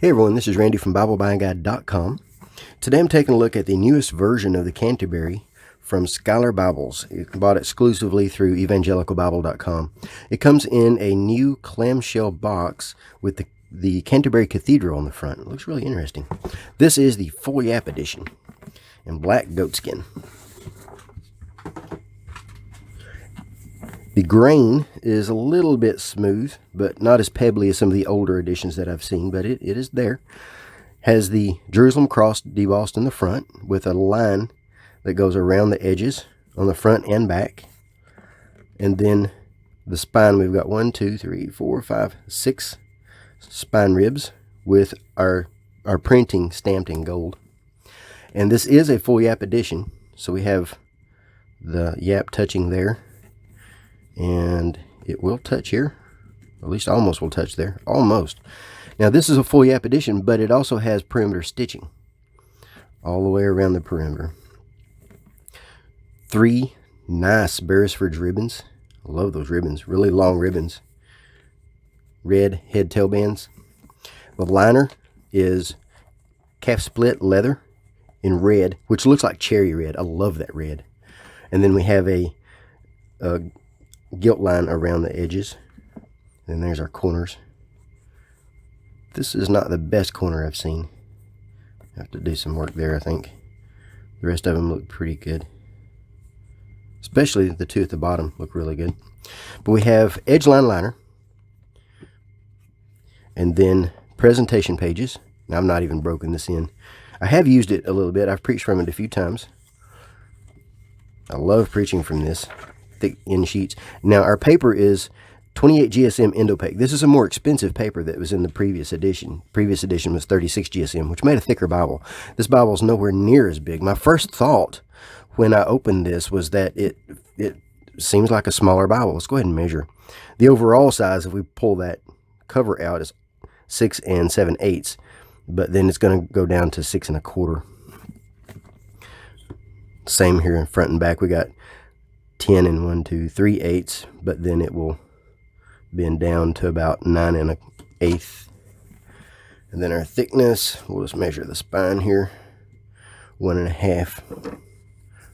Hey everyone, this is Randy from BibleBuyingGuide.com. Today I'm taking a look at the newest version of the Canterbury from Schuyler Bibles. It's bought exclusively through evangelicalbible.com. It comes in a new clamshell box with the Canterbury Cathedral on the front. It looks really interesting. This is the Full Yapp edition in black goatskin. The grain is a little bit smooth, but not as pebbly as some of the older editions that I've seen, but it is there. Has the Jerusalem cross debossed in the front with a line that goes around the edges on the front and back. And then the spine, we've got 6 spine ribs with our printing stamped in gold. And this is a Full Yapp edition, so we have the Yapp touching there. And it will touch here, at least almost will touch there, almost. Now this is a Full Yapp edition, but it also has perimeter stitching all the way around the perimeter. 3 nice Beresford ribbons. I love those ribbons, really long ribbons. Red head tail bands. The liner is calf split leather in red, which looks like cherry red. I love that red. And then we have a gilt line around the edges. And there's our corners. This is not the best corner I've seen. I have to do some work there, I think. The rest of them look pretty good. Especially the 2 at the bottom look really good. But we have edge line liner. And then presentation pages. Now I've not even broken this in. I have used it a little bit. I've preached from it a few times. I love preaching from this. Thick end sheets. Now our paper is 28 GSM Endopaque. This is a more expensive paper that was in the previous edition. Previous edition was 36 GSM, which made a thicker Bible. This Bible is nowhere near as big. My first thought when I opened this was that it seems like a smaller Bible. Let's go ahead and measure. The overall size, if we pull that cover out, is 6 7/8, but then it's going to go down to 6 1/4. Same here in front and back. We got 10 3/8, but then it will bend down to about 9 1/8. And then our thickness, we'll just measure the spine here, 1 1/2,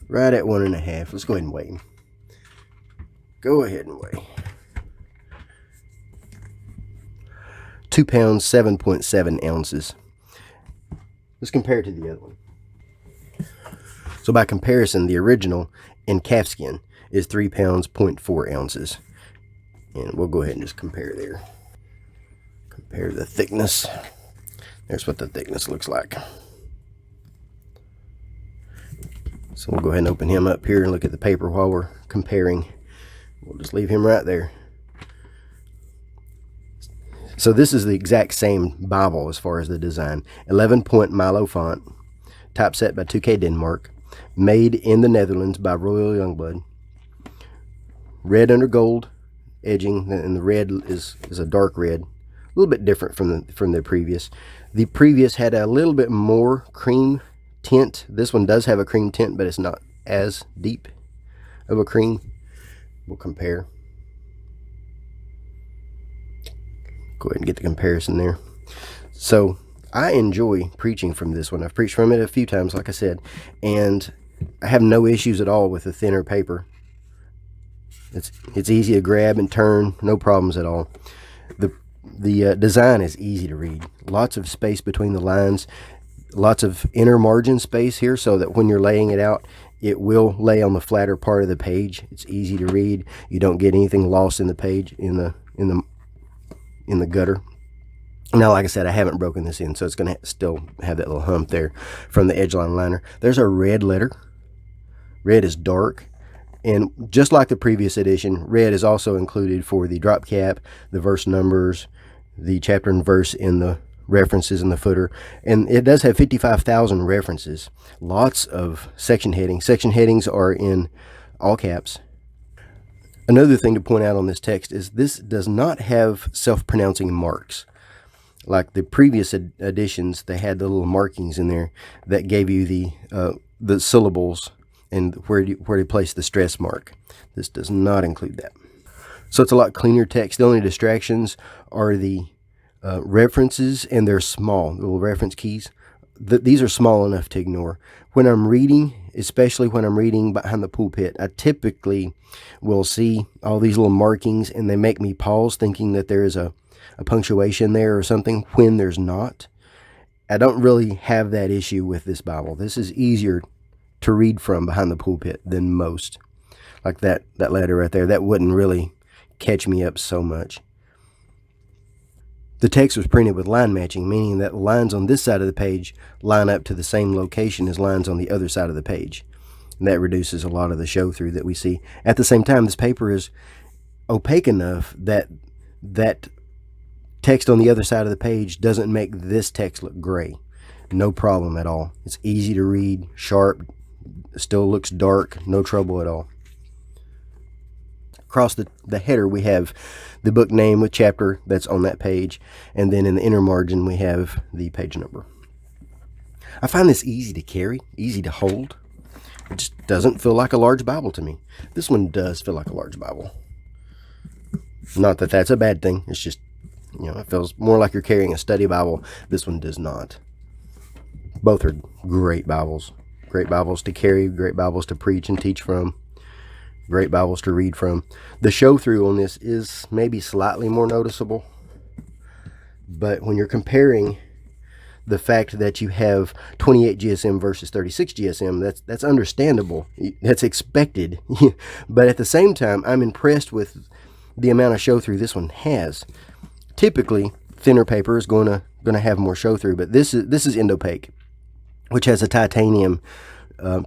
right at 1 1/2. Let's go ahead and weigh. Go ahead and weigh. 2 pounds, 7.7 ounces. Let's compare it to the other one. So by comparison, the original in calfskin is 3 pounds, 0.4 ounces. And we'll go ahead and just compare there. Compare the thickness. There's what the thickness looks like. So we'll go ahead and open him up here and look at the paper while we're comparing. We'll just leave him right there. So this is the exact same Bible as far as the design. 11-point Milo font, typeset by 2K Denmark, made in the Netherlands by Royal Youngblood. Red under gold edging, and the red is a dark red, a little bit different from the previous. The previous had a little bit more cream tint. This one does have a cream tint, but it's not as deep of a cream. We'll compare. Go ahead and get the comparison there. So I enjoy preaching from this one. I've preached from it a few times, like I said, and I have no issues at all with the thinner paper. It's easy to grab and turn, no problems at all. The design is easy to read. Lots of space between the lines, lots of inner margin space here, so that when you're laying it out, it will lay on the flatter part of the page. It's easy to read. You don't get anything lost in the page in the gutter. Now, like I said, I haven't broken this in, so it's going to still have that little hump there from the edgeline liner. There's our red letter. Red is dark. And just like the previous edition, red is also included for the drop cap, the verse numbers, the chapter and verse in the references in the footer. And it does have 55,000 references. Lots of section headings. Section headings are in all caps. Another thing to point out on this text is this does not have self-pronouncing marks. Like the previous editions, they had the little markings in there that gave you the syllables and where to place the stress mark. This does not include that. So it's a lot cleaner text. The only distractions are the references, and they're small, little reference keys. These are small enough to ignore. When I'm reading, especially when I'm reading behind the pulpit, I typically will see all these little markings, and they make me pause thinking that there is a punctuation there or something when there's not. I don't really have that issue with this Bible. This is easier to read from behind the pulpit than most. Like that letter right there, that wouldn't really catch me up so much. The text was printed with line matching, meaning that lines on this side of the page line up to the same location as lines on the other side of the page. And that reduces a lot of the show through that we see. At the same time, this paper is opaque enough that that text on the other side of the page doesn't make this text look gray. No problem at all. It's easy to read, sharp, still looks dark, no trouble at all. Across the header, we have the book name with chapter that's on that page, and then in the inner margin, we have the page number. I find this easy to carry, easy to hold. It just doesn't feel like a large Bible to me. This one does feel like a large Bible. Not that that's a bad thing. It's just, it feels more like you're carrying a study Bible. This one does not. Both are great Bibles. Great Bibles to carry, great Bibles to preach and teach from. Great Bibles to read from. The show through on this is maybe slightly more noticeable, but when you're comparing the fact that you have 28 GSM versus 36 GSM, that's understandable. That's expected. But at the same time, I'm impressed with the amount of show through this one has. Typically, thinner paper is going to have more show through, but this is Indopaque, which has a titanium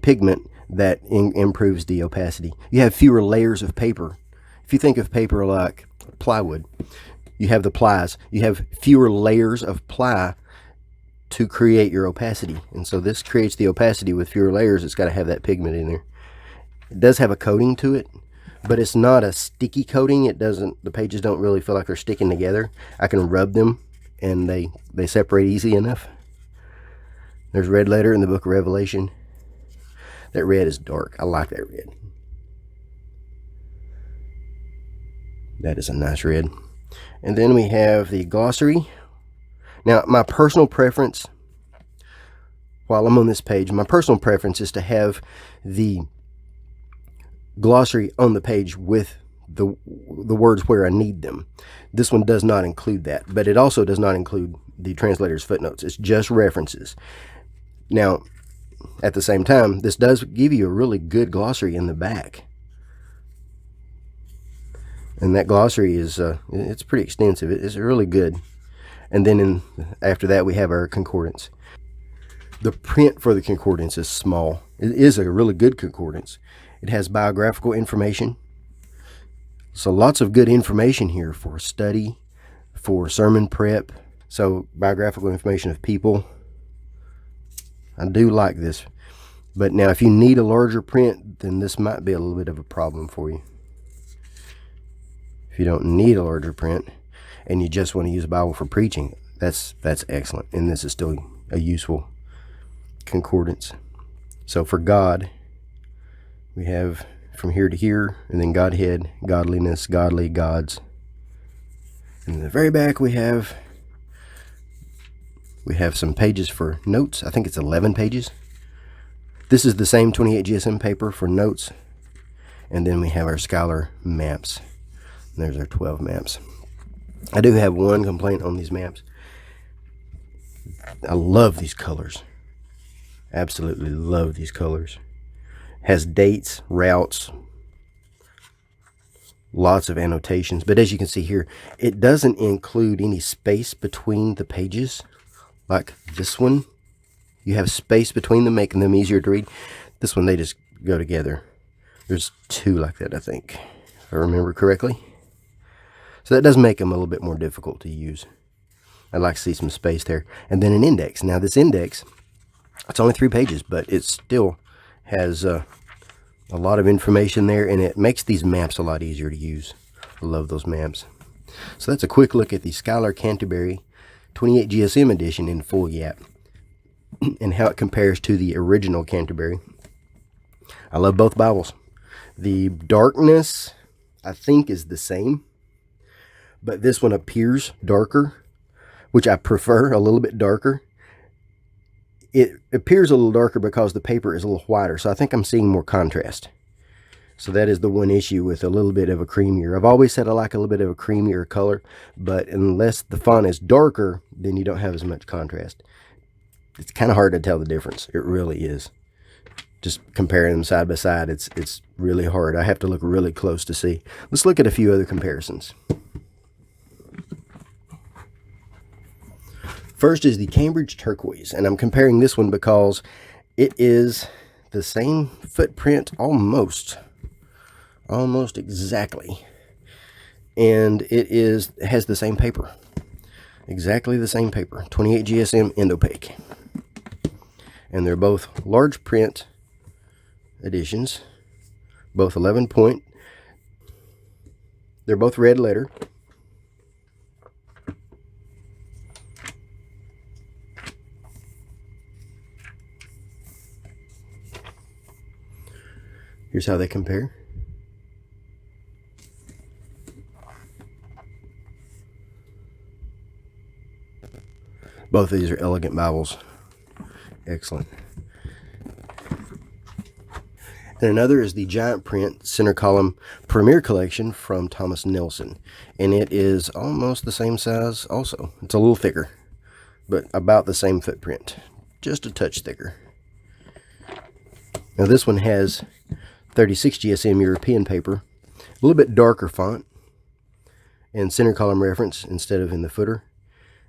pigment that improves the opacity. You have fewer layers of paper. If you think of paper like plywood, you have the plies. You have fewer layers of ply to create your opacity. And so this creates the opacity with fewer layers. It's got to have that pigment in there. It does have a coating to it, but it's not a sticky coating. The pages don't really feel like they're sticking together. I can rub them and they separate easy enough. There's red letter in the book of Revelation. That red is dark. I like that red. That is a nice red. And then we have the glossary. Now, my personal preference, while I'm on this page, my personal preference is to have the glossary on the page with the words where I need them. This one does not include that, but it also does not include the translator's footnotes. It's just references. Now, at the same time, this does give you a really good glossary in the back. And that glossary is it's pretty extensive. It's really good. And then after that, we have our concordance. The print for the concordance is small. It is a really good concordance. It has biographical information. So lots of good information here for study, for sermon prep. So biographical information of people. I do like this. But now if you need a larger print, then this might be a little bit of a problem for you. If you don't need a larger print and you just want to use a Bible for preaching, that's excellent. And this is still a useful concordance. So for God, we have from here to here, and then Godhead, godliness, godly, gods. And in the very back we have some pages for notes. I think it's 11 pages. This is the same 28 GSM paper for notes. And then we have our Schuyler maps. And there's our 12 maps. I do have one complaint on these maps. I love these colors. Absolutely love these colors. Has dates, routes, lots of annotations. But as you can see here, it doesn't include any space between the pages. Like this one, you have space between them, making them easier to read. This one, they just go together. There's two like that, I think, if I remember correctly. So that does make them a little bit more difficult to use. I'd like to see some space there. And then an index. Now this index, it's only 3 pages, but it still has a lot of information there, and it makes these maps a lot easier to use. I love those maps. So that's a quick look at the Schuyler Canterbury 28 GSM edition in Full Yapp and how it compares to the original Canterbury. I love both Bibles. The darkness, I think, is the same, but this one appears darker. which I prefer a little bit darker. It appears a little darker because the paper is a little whiter, so I think I'm seeing more contrast. So that is the one issue with a little bit of a creamier. I've always said I like a little bit of a creamier color, but unless the font is darker, then you don't have as much contrast. It's kind of hard to tell the difference. It really is. Just comparing them side by side, it's really hard. I have to look really close to see. Let's look at a few other comparisons. First is the Cambridge Turquoise, and I'm comparing this one because it is the same footprint almost exactly, and it has the same paper, exactly the same paper, 28 GSM end opaque, and they're both large print editions, both 11 point. They're both red letter. Here's how they compare. Both of these are elegant Bibles. Excellent. And another is the giant print center column Premier Collection from Thomas Nelson. And it is almost the same size also. It's a little thicker, but about the same footprint. Just a touch thicker. Now this one has 36 GSM European paper, a little bit darker font, and center column reference instead of in the footer.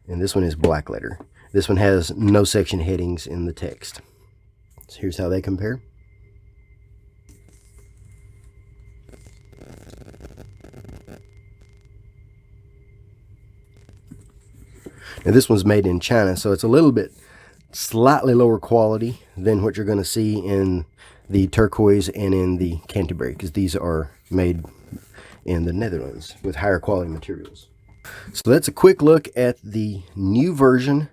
And this one is black letter. This one has no section headings in the text. So here's how they compare. Now this one's made in China, so it's a little bit slightly lower quality than what you're going to see in the Turquoise and in the Canterbury, because these are made in the Netherlands with higher quality materials. So that's a quick look at the new version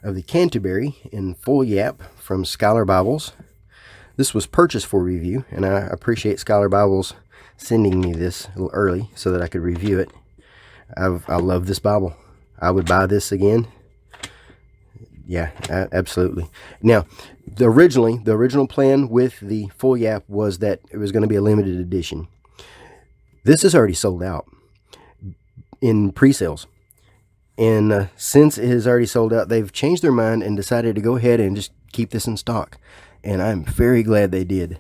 of the Canterbury in Full Yapp from Schuyler Bibles. This was purchased for review, and I appreciate Schuyler Bibles sending me this a little early so that I could review it. I love this Bible. I would buy this again. Yeah, absolutely. Now, the original plan with the Full Yapp was that it was going to be a limited edition. This is already sold out in pre-sales. And since it is already sold out, they've changed their mind and decided to go ahead and just keep this in stock. And I'm very glad they did.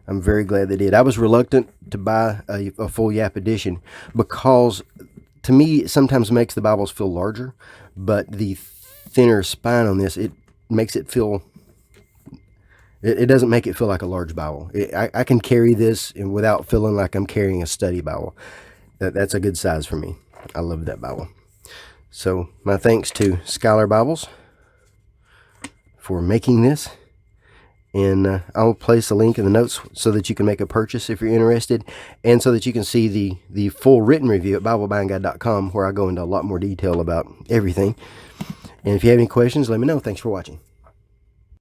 I'm very glad they did. I was reluctant to buy a Full Yapp edition because, to me, it sometimes makes the Bibles feel larger, but the thinner spine on this, it makes it feel, it doesn't make it feel like a large Bible. I can carry this without feeling like I'm carrying a study Bible. That's a good size for me. I love that Bible. So my thanks to Schuyler Bibles for making this. And I'll place a link in the notes so that you can make a purchase if you're interested, and so that you can see the full written review at BibleBuyingGuide.com, where I go into a lot more detail about everything. And if you have any questions, let me know. Thanks for watching.